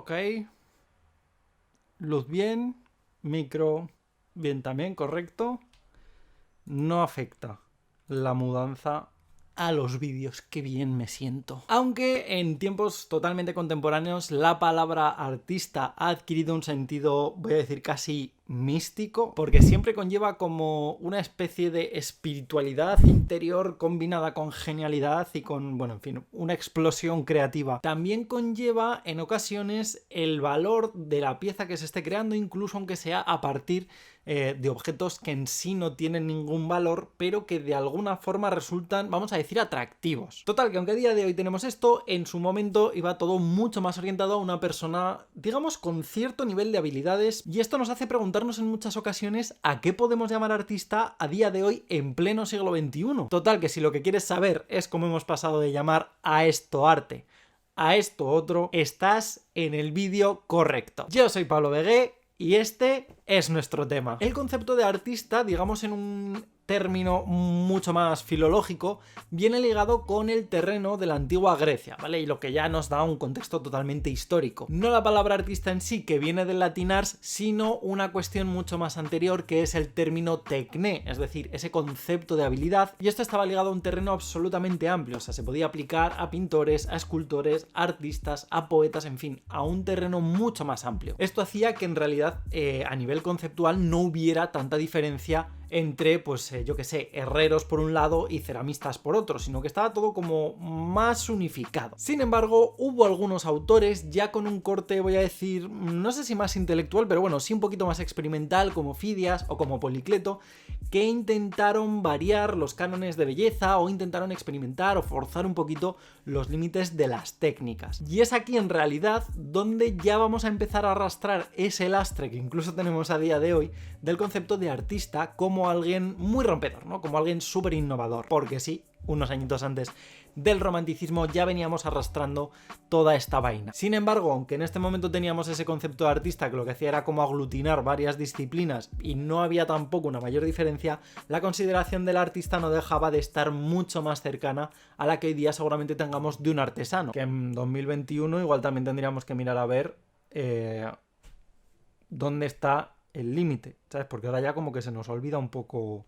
ok. Luz bien, micro bien también, correcto. No afecta la mudanza a los vídeos, qué bien me siento. Aunque en tiempos totalmente contemporáneos la palabra artista ha adquirido un sentido, voy a decir casi místico, porque siempre conlleva como una especie de espiritualidad interior combinada con genialidad y con, bueno, en fin, una explosión creativa. También conlleva en ocasiones el valor de la pieza que se esté creando, incluso aunque sea a partir de objetos que en sí no tienen ningún valor, pero que de alguna forma resultan, vamos a decir, atractivos. Total, que aunque a día de hoy tenemos esto, en su momento iba todo mucho más orientado a una persona, digamos, con cierto nivel de habilidades, y esto nos hace preguntarnos en muchas ocasiones a qué podemos llamar artista a día de hoy en pleno siglo XXI. Total, que si lo que quieres saber es cómo hemos pasado de llamar a esto arte a esto otro, estás en el vídeo correcto. Yo soy Pablo Vegué y este es nuestro tema. El concepto de artista, digamos en un término mucho más filológico, viene ligado con el terreno de la antigua Grecia, ¿vale? Y lo que ya nos da un contexto totalmente histórico. No la palabra artista en sí, que viene del latín ars, sino una cuestión mucho más anterior, que es el término tecné, es decir, ese concepto de habilidad. Y esto estaba ligado a un terreno absolutamente amplio, o sea, se podía aplicar a pintores, a escultores, a artistas, a poetas, en fin, a un terreno mucho más amplio. Esto hacía que en realidad a nivel conceptual no hubiera tanta diferencia entre, pues, yo que sé, herreros por un lado y ceramistas por otro, sino que estaba todo como más unificado. Sin embargo, hubo algunos autores ya con un corte, voy a decir, no sé si más intelectual, pero bueno, sí un poquito más experimental, como Fidias o como Policleto, que intentaron variar los cánones de belleza o intentaron experimentar o forzar un poquito los límites de las técnicas. Y es aquí en realidad donde ya vamos a empezar a arrastrar ese lastre que incluso tenemos a día de hoy del concepto de artista como alguien muy rompedor, ¿no? Como alguien súper innovador. Porque sí, unos añitos antes del romanticismo ya veníamos arrastrando toda esta vaina. Sin embargo, aunque en este momento teníamos ese concepto de artista que lo que hacía era como aglutinar varias disciplinas y no había tampoco una mayor diferencia, la consideración del artista no dejaba de estar mucho más cercana a la que hoy día seguramente tengamos de un artesano, que en 2021 igual también tendríamos que mirar a ver dónde está el límite, ¿sabes? Porque ahora ya como que se nos olvida un poco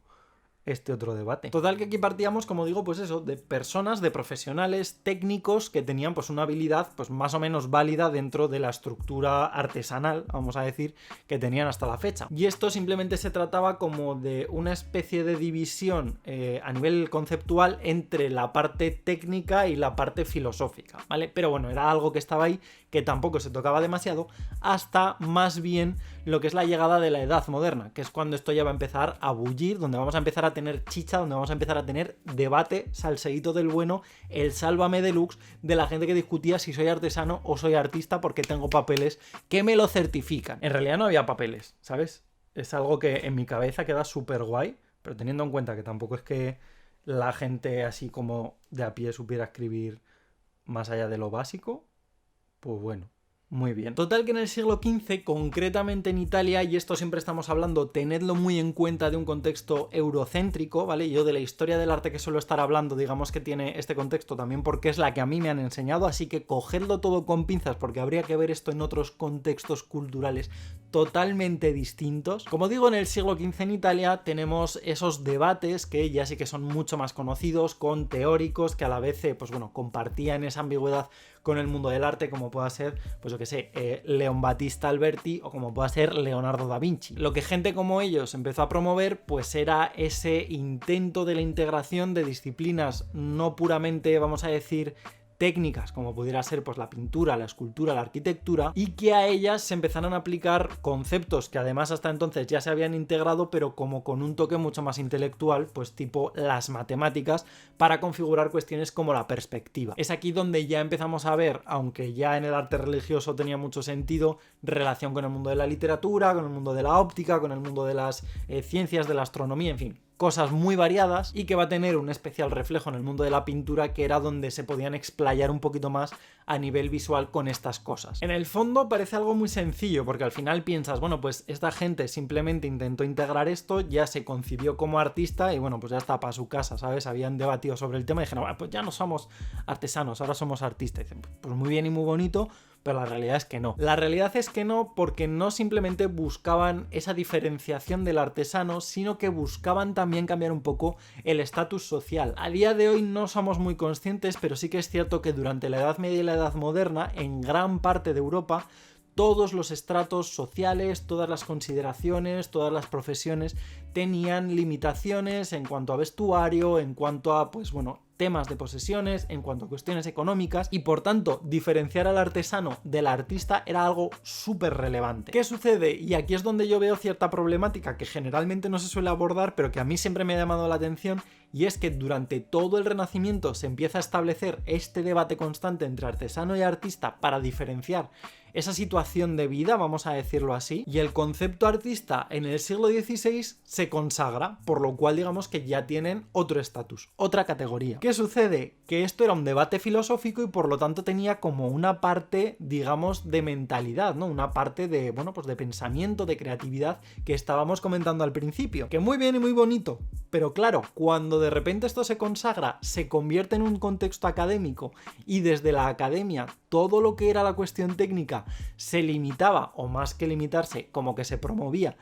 este otro debate. Total, que aquí partíamos, como digo, pues eso, de personas, de profesionales técnicos que tenían pues una habilidad pues más o menos válida dentro de la estructura artesanal, vamos a decir, que tenían hasta la fecha. Y esto simplemente se trataba como de una especie de división a nivel conceptual entre la parte técnica y la parte filosófica, ¿vale? Pero bueno, era algo que estaba ahí, que tampoco se tocaba demasiado, hasta más bien lo que es la llegada de la edad moderna, que es cuando esto ya va a empezar a bullir, donde vamos a empezar a tener chicha, donde vamos a empezar a tener debate, salseíto del bueno, el sálvame deluxe de la gente que discutía si soy artesano o soy artista porque tengo papeles que me lo certifican. En realidad no había papeles, ¿sabes? Es algo que en mi cabeza queda súper guay, pero teniendo en cuenta que tampoco es que la gente así como de a pie supiera escribir más allá de lo básico, pues bueno, muy bien. Total, que en el siglo XV, concretamente en Italia, y esto siempre estamos hablando, tenedlo muy en cuenta, de un contexto eurocéntrico, ¿vale? Yo de la historia del arte que suelo estar hablando, digamos que tiene este contexto también porque es la que a mí me han enseñado, así que cogedlo todo con pinzas porque habría que ver esto en otros contextos culturales totalmente distintos. Como digo, en el siglo XV en Italia tenemos esos debates que ya sí que son mucho más conocidos, con teóricos que a la vez, pues bueno, compartían esa ambigüedad con el mundo del arte, como pueda ser, pues yo que sé, Leon Battista Alberti o como pueda ser Leonardo da Vinci. Lo que gente como ellos empezó a promover, pues era ese intento de la integración de disciplinas no puramente, vamos a decir, técnicas, como pudiera ser pues la pintura, la escultura, la arquitectura, y que a ellas se empezaron a aplicar conceptos que además hasta entonces ya se habían integrado, pero como con un toque mucho más intelectual, pues tipo las matemáticas, para configurar cuestiones como la perspectiva. Es aquí donde ya empezamos a ver, aunque ya en el arte religioso tenía mucho sentido, relación con el mundo de la literatura, con el mundo de la óptica, con el mundo de las ciencias, de la astronomía, en fin, cosas muy variadas, y que va a tener un especial reflejo en el mundo de la pintura, que era donde se podían explayar un poquito más a nivel visual con estas cosas. En el fondo parece algo muy sencillo, porque al final piensas, bueno, pues esta gente simplemente intentó integrar esto, ya se concibió como artista y bueno, pues ya está para su casa, ¿sabes? Habían debatido sobre el tema y dijeron, bueno, pues ya no somos artesanos, ahora somos artistas. Y dicen, pues muy bien y muy bonito, pero la realidad es que no. La realidad es que no, porque no simplemente buscaban esa diferenciación del artesano, sino que buscaban también cambiar un poco el estatus social. A día de hoy no somos muy conscientes, pero sí que es cierto que durante la Edad Media y la Edad Moderna, en gran parte de Europa, todos los estratos sociales, todas las consideraciones, todas las profesiones tenían limitaciones en cuanto a vestuario, en cuanto a, pues bueno, temas de posesiones, en cuanto a cuestiones económicas, y por tanto diferenciar al artesano del artista era algo súper relevante. ¿Qué sucede? Y aquí es donde yo veo cierta problemática que generalmente no se suele abordar, pero que a mí siempre me ha llamado la atención, y es que durante todo el Renacimiento se empieza a establecer este debate constante entre artesano y artista para diferenciar esa situación de vida, vamos a decirlo así, y el concepto artista en el siglo XVI se consagra, por lo cual digamos que ya tienen otro estatus, otra categoría. ¿Qué sucede? Que esto era un debate filosófico y por lo tanto tenía como una parte, digamos, de mentalidad, ¿no? Una parte de, bueno, pues de pensamiento, de creatividad que estábamos comentando al principio. Que muy bien y muy bonito, pero claro, cuando de repente esto se consagra, se convierte en un contexto académico y desde la academia todo lo que era la cuestión técnica se limitaba, o más que limitarse, como que se promovía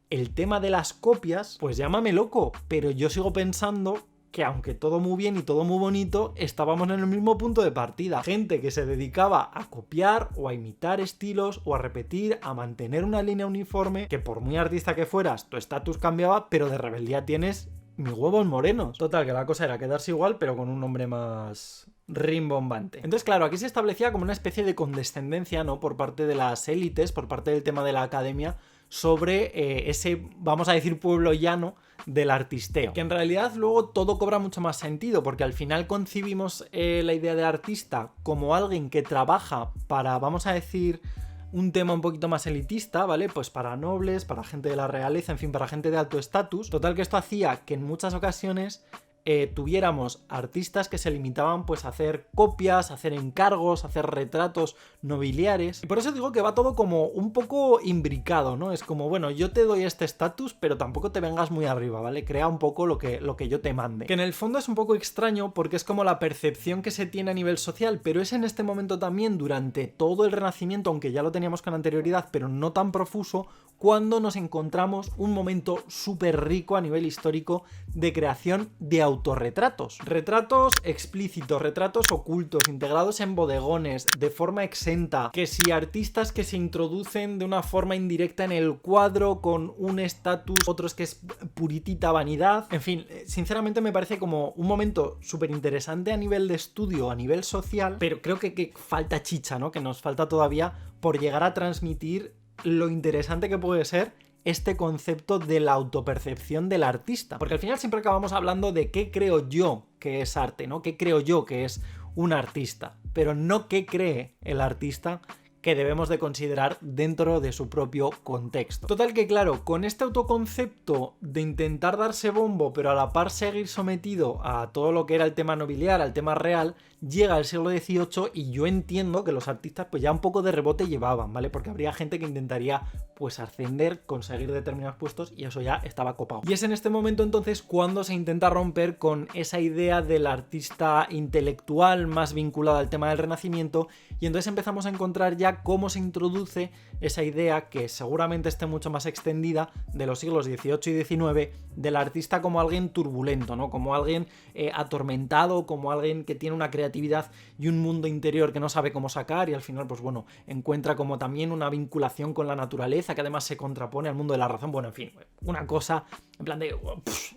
el tema de las copias, pues llámame loco, pero yo sigo pensando que aunque todo muy bien y todo muy bonito, estábamos en el mismo punto de partida. Gente que se dedicaba a copiar o a imitar estilos o a repetir, a mantener una línea uniforme, que por muy artista que fueras, tu estatus cambiaba, pero de rebeldía tienes mis huevos morenos. Total, que la cosa era quedarse igual, pero con un nombre más rimbombante. Entonces, claro, aquí se establecía como una especie de condescendencia, ¿no? Por parte de las élites, por parte del tema de la academia, sobre ese, vamos a decir, pueblo llano del artisteo. Que en realidad luego todo cobra mucho más sentido, porque al final concibimos la idea de artista como alguien que trabaja para, vamos a decir, un tema un poquito más elitista, ¿vale? Pues para nobles, para gente de la realeza, en fin, para gente de alto estatus. Total, que esto hacía que en muchas ocasiones tuviéramos artistas que se limitaban pues a hacer copias, a hacer encargos, a hacer retratos nobiliares. Y por eso digo que va todo como un poco imbricado, ¿no? Es como, bueno, yo te doy este estatus, pero tampoco te vengas muy arriba, ¿vale? Crea un poco lo que yo te mande. Que en el fondo es un poco extraño porque es como la percepción que se tiene a nivel social, pero es en este momento también durante todo el Renacimiento, aunque ya lo teníamos con anterioridad, pero no tan profuso, cuando nos encontramos un momento súper rico a nivel histórico de creación de autorretratos. Retratos explícitos, retratos ocultos, integrados en bodegones, de forma exenta, que si artistas que se introducen de una forma indirecta en el cuadro con un estatus, otros que es puritita vanidad. En fin, sinceramente me parece como un momento súper interesante a nivel de estudio, a nivel social, pero creo que falta chicha, ¿no? Que nos falta todavía por llegar a transmitir lo interesante que puede ser este concepto de la autopercepción del artista. Porque al final siempre acabamos hablando de qué creo yo que es arte, ¿no? ¿Qué creo yo que es un artista? Pero no qué cree el artista que debemos de considerar dentro de su propio contexto. Total, que claro, con este autoconcepto de intentar darse bombo, pero a la par seguir sometido a todo lo que era el tema nobiliar, al tema real, llega el siglo XVIII y yo entiendo que los artistas pues ya un poco de rebote llevaban, ¿vale? Porque habría gente que intentaría pues ascender, conseguir determinados puestos y eso ya estaba copado. Y es en este momento entonces cuando se intenta romper con esa idea del artista intelectual más vinculado al tema del Renacimiento, y entonces empezamos a encontrar ya cómo se introduce esa idea, que seguramente esté mucho más extendida, de los siglos XVIII y XIX, del artista como alguien turbulento, ¿no? Como alguien atormentado, como alguien que tiene una creatividad y un mundo interior que no sabe cómo sacar, y al final pues bueno, encuentra como también una vinculación con la naturaleza que además se contrapone al mundo de la razón. Bueno, en fin, una cosa en plan de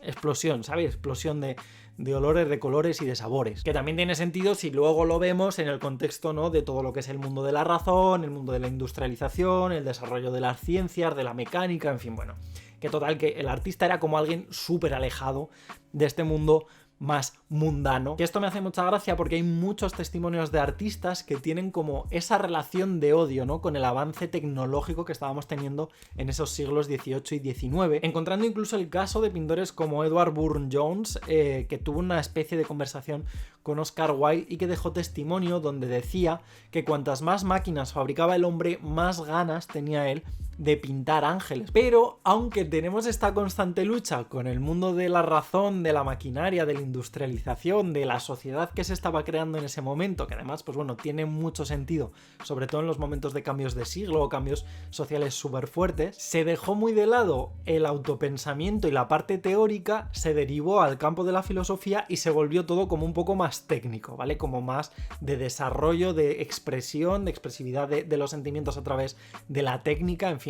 explosión, ¿sabes? Explosión de olores, de colores y de sabores, que también tiene sentido si luego lo vemos en el contexto, ¿no? De todo lo que es el mundo de la razón, el mundo de la industrialización, el desarrollo de las ciencias, de la mecánica, en fin, bueno, que total, que el artista era como alguien súper alejado de este mundo más mundano. Que esto me hace mucha gracia porque hay muchos testimonios de artistas que tienen como esa relación de odio, ¿no?, con el avance tecnológico que estábamos teniendo en esos siglos XVIII y XIX, encontrando incluso el caso de pintores como Edward Burne-Jones, que tuvo una especie de conversación con Oscar Wilde y que dejó testimonio donde decía que cuantas más máquinas fabricaba el hombre, más ganas tenía él de pintar ángeles. Pero aunque tenemos esta constante lucha con el mundo de la razón, de la maquinaria, de la industrialización, de la sociedad que se estaba creando en ese momento, que además, pues bueno, tiene mucho sentido, sobre todo en los momentos de cambios de siglo o cambios sociales súper fuertes, se dejó muy de lado el autopensamiento y la parte teórica, se derivó al campo de la filosofía y se volvió todo como un poco más técnico, ¿vale? Como más de desarrollo, de expresión, de expresividad de los sentimientos a través de la técnica, en fin.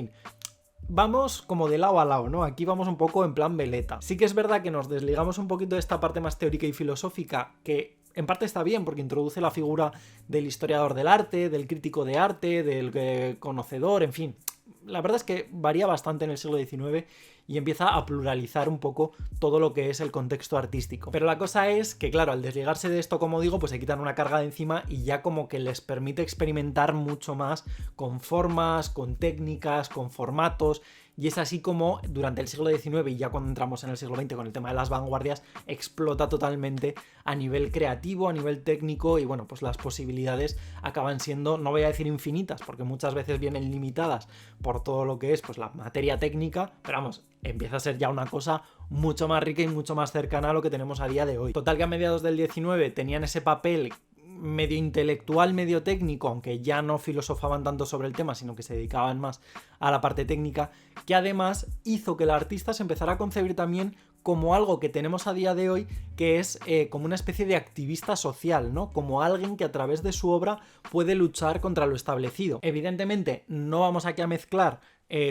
Vamos como de lado a lado, ¿no? Aquí vamos un poco en plan veleta. Sí que es verdad que nos desligamos un poquito de esta parte más teórica y filosófica, que en parte está bien porque introduce la figura del historiador del arte, del crítico de arte, del conocedor, en fin. La verdad es que varía bastante en el siglo XIX y empieza a pluralizar un poco todo lo que es el contexto artístico. Pero la cosa es que, claro, al desligarse de esto, como digo, pues se quitan una carga de encima y ya como que les permite experimentar mucho más con formas, con técnicas, con formatos. Y es así como durante el siglo XIX y ya cuando entramos en el siglo XX con el tema de las vanguardias explota totalmente a nivel creativo, a nivel técnico y bueno, pues las posibilidades acaban siendo, no voy a decir infinitas porque muchas veces vienen limitadas por todo lo que es pues la materia técnica, pero vamos, empieza a ser ya una cosa mucho más rica y mucho más cercana a lo que tenemos a día de hoy. Total que a mediados del XIX tenían ese papel medio intelectual, medio técnico, aunque ya no filosofaban tanto sobre el tema, sino que se dedicaban más a la parte técnica, que además hizo que el artista se empezara a concebir también como algo que tenemos a día de hoy, que es como una especie de activista social, ¿no? Como alguien que a través de su obra puede luchar contra lo establecido. Evidentemente, no vamos aquí a mezclar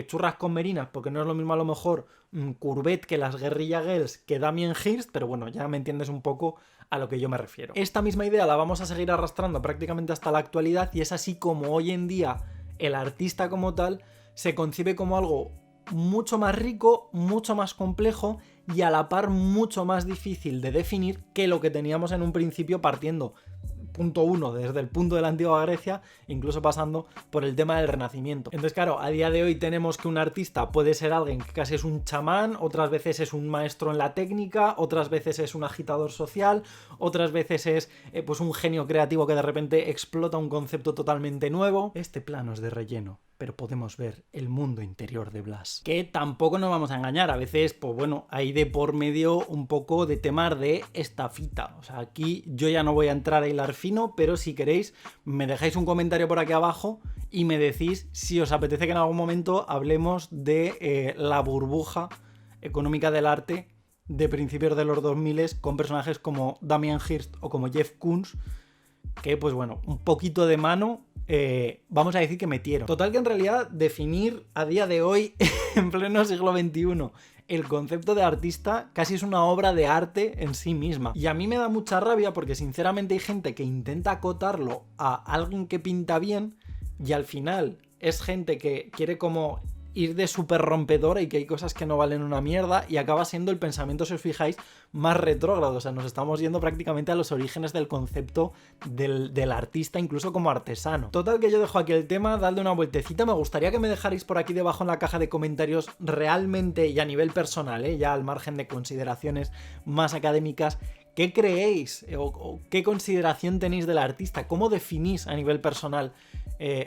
churras con merinas, porque no es lo mismo a lo mejor Courbet que las Guerrilla Girls que Damien Hirst, pero bueno, ya me entiendes un poco a lo que yo me refiero. Esta misma idea la vamos a seguir arrastrando prácticamente hasta la actualidad y es así como hoy en día el artista como tal se concibe como algo mucho más rico, mucho más complejo y a la par mucho más difícil de definir que lo que teníamos en un principio partiendo punto uno desde el punto de la antigua Grecia, incluso pasando por el tema del Renacimiento. Entonces, claro, a día de hoy tenemos que un artista puede ser alguien que casi es un chamán, otras veces es un maestro en la técnica, otras veces es un agitador social, otras veces es pues un genio creativo que de repente explota un concepto totalmente nuevo. Este plano es de relleno, pero podemos ver el mundo interior de Blas. Que tampoco nos vamos a engañar, a veces, pues bueno, hay de por medio un poco de temas de estafita. O sea, aquí yo ya no voy a entrar a hilar fino, pero si queréis, me dejáis un comentario por aquí abajo y me decís si os apetece que en algún momento hablemos de la burbuja económica del arte de principios de los 2000 con personajes como Damien Hirst o como Jeff Koons, que pues bueno, un poquito de mano vamos a decir que metieron. Total que en realidad definir a día de hoy, en pleno siglo XXI, el concepto de artista casi es una obra de arte en sí misma. Y a mí me da mucha rabia porque sinceramente hay gente que intenta acotarlo a alguien que pinta bien y al final es gente que quiere como ir de súper rompedora y que hay cosas que no valen una mierda y acaba siendo el pensamiento, si os fijáis, más retrógrado. O sea, nos estamos yendo prácticamente a los orígenes del concepto del artista, incluso como artesano. Total que yo dejo aquí el tema, dadle una vueltecita. Me gustaría que me dejarais por aquí debajo en la caja de comentarios realmente y a nivel personal, ya al margen de consideraciones más académicas, ¿qué creéis o qué consideración tenéis del artista? ¿Cómo definís a nivel personal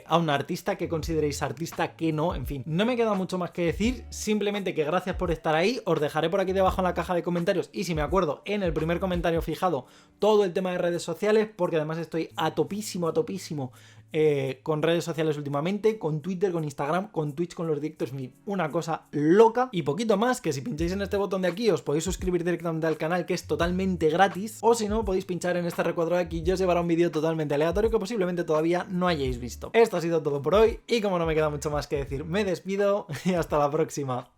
a un artista? ¿Qué consideréis artista? ¿Qué no? En fin, no me queda mucho más que decir, simplemente que gracias por estar ahí, os dejaré por aquí debajo en la caja de comentarios y si me acuerdo en el primer comentario fijado todo el tema de redes sociales, porque además estoy a topísimo con redes sociales últimamente, con Twitter, con Instagram, con Twitch, con los directos, una cosa loca y poquito más, que si pincháis en este botón de aquí os podéis suscribir directamente al canal, que es totalmente gratis, o si no podéis pinchar en este recuadro de aquí y os llevará un vídeo totalmente aleatorio que posiblemente todavía no hayáis visto. Esto ha sido todo por hoy y como no me queda mucho más que decir, me despido y hasta la próxima.